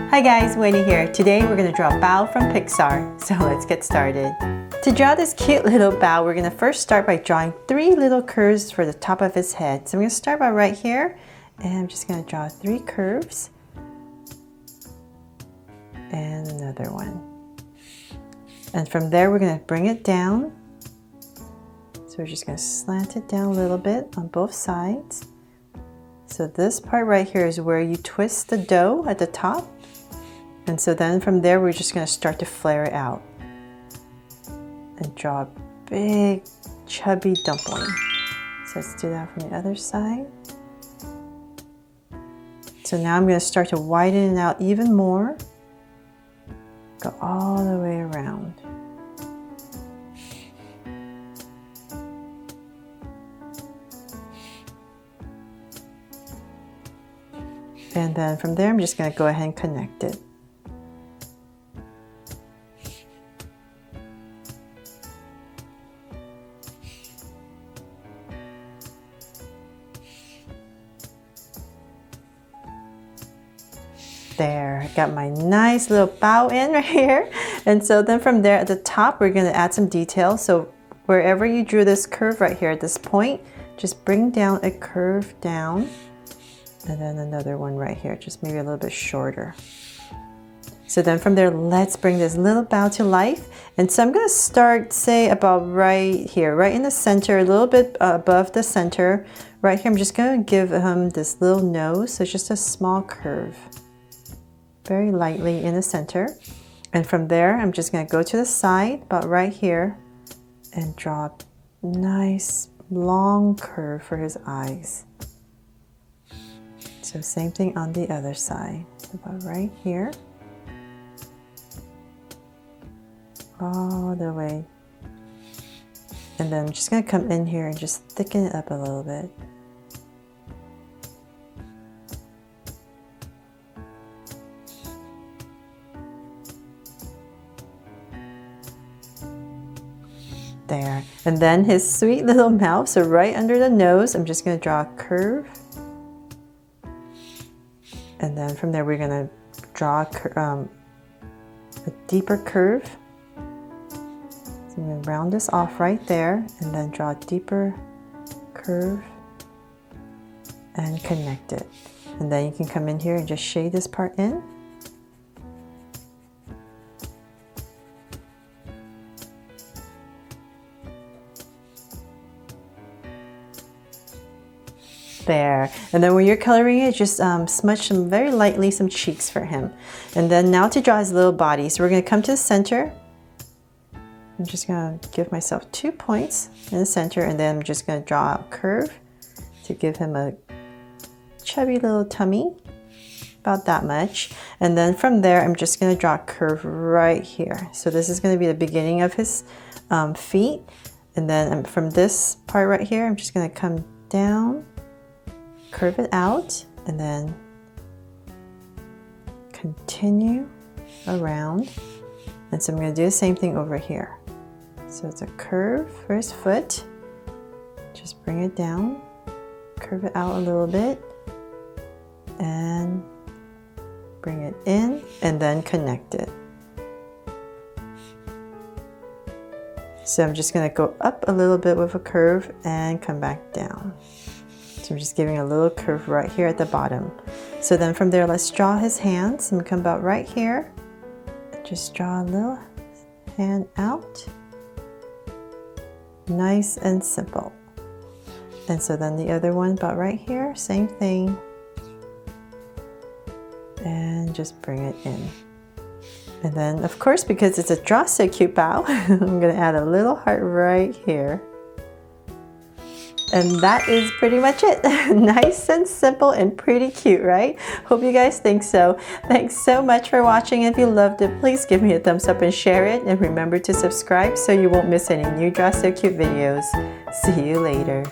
Hi guys, Winnie here. Today we're going to draw a bow from Pixar, so let's get started. To draw this cute little bow, we're going to first start by drawing 3 little curves for the top of his head. So I'm going to start by right here, and I'm just going to draw 3 curves. And another one. And from there we're going to bring it down. So we're just going to slant it down a little bit on both sides. So this part right here is where you twist the dough at the top. And so then from there, we're just going to start to flare it out and draw a big chubby dumpling. So let's do that from the other side. So now I'm going to start to widen it out even more. Go all the way around. And then from there, I'm just going to go ahead and connect it. There, I got my nice little bow in right here. And so then from there at the top, we're going to add some detail. So wherever you drew this curve right here at this point, just bring down a curve down. And then another one right here, just maybe a little bit shorter. So then from there, let's bring this little bow to life. And so I'm going to start, say, about right here, right in the center, a little bit above the center. Right here, I'm just going to give him this little nose. So just a small curve. Very lightly in the center. And from there, I'm just going to go to the side, about right here, and draw a nice long curve for his eyes. So same thing on the other side, about right here, all the way. And then I'm just going to come in here and just thicken it up a little bit. There. And then his sweet little mouth, so right under the nose, I'm just going to draw a curve. And then from there, we're going to draw a deeper curve. So I'm going to round this off right there, and then draw a deeper curve and connect it. And then you can come in here and just shade this part in. There. And then when you're coloring it, just smudge some very lightly some cheeks for him. And then now to draw his little body. So we're going to come to the center. I'm just going to give myself 2 points in the center, and then I'm just going to draw a curve to give him a chubby little tummy, about that much. And then from there, I'm just going to draw a curve right here. So this is going to be the beginning of his feet. And then from this part right here, I'm just going to come down, curve it out, and then continue around. And so I'm going to do the same thing over here. So it's a curve for his foot. Just bring it down, curve it out a little bit, and bring it in, and then connect it. So I'm just going to go up a little bit with a curve and come back down. So I'm just giving a little curve right here at the bottom. So then from there, let's draw his hands. I'm going to come about right here. Just draw a little hand out. Nice and simple. And so then the other one about right here, same thing. And just bring it in. And then, of course, because it's a Draw So Cute bow, I'm going to add a little heart right here. And that is pretty much it. Nice and simple and pretty cute, right? Hope you guys think so. Thanks so much for watching. If you loved it, please give me a thumbs up and share it. And remember to subscribe so you won't miss any new Draw So Cute videos. See you later.